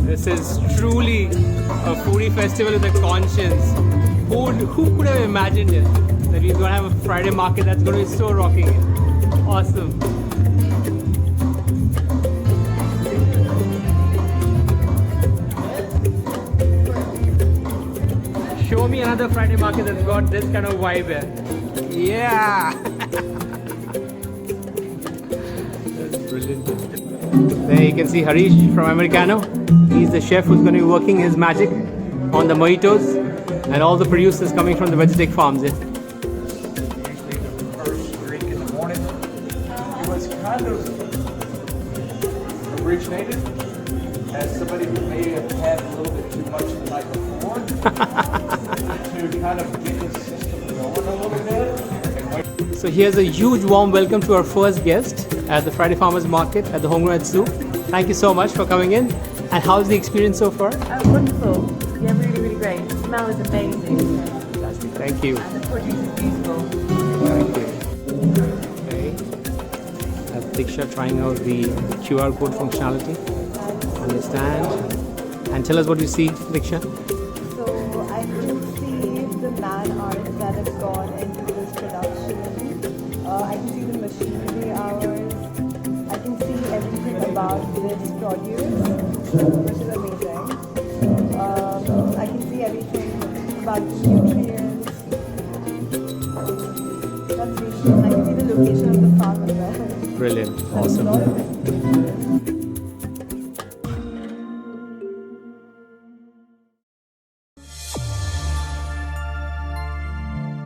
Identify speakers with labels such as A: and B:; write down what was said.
A: This is truly a foodie festival with a conscience. Who could have imagined it? That we're going to have a Friday market that's going to be so rocking. Awesome. Show me another Friday market that's got this kind of vibe here. Yeah! That's brilliant. There you can see Harish from Americano. He's the chef who's going to be working his magic on the mojitos and all the producers coming from the VeggiTech farms. Yeah.
B: Usually the first drink in the morning. It was kind of originated as somebody who may have had a little bit too much the night before to kind of get the system going a little bit.
A: So here's a huge warm welcome to our first guest at the Friday Farmers Market at the HOMEGROWN at Souk. Thank you so much for coming in. And how's the experience so far?
C: Wonderful. Yeah, really, really great. The smell is amazing.
A: Fantastic. Thank you.
C: And the produce is beautiful.
A: Thank you. Okay. That's Diksha trying out the QR code functionality on the stand. And tell us what you see, Diksha.
D: So I can see the man hours that have gone into this production. I can see the machinery hours. I can see everything about this produce, which is amazing. I can see everything about the nutrients. That's really cool. I can see the location of the farm as well.
A: Brilliant.
D: There's a lot
A: Awesome.
D: of it.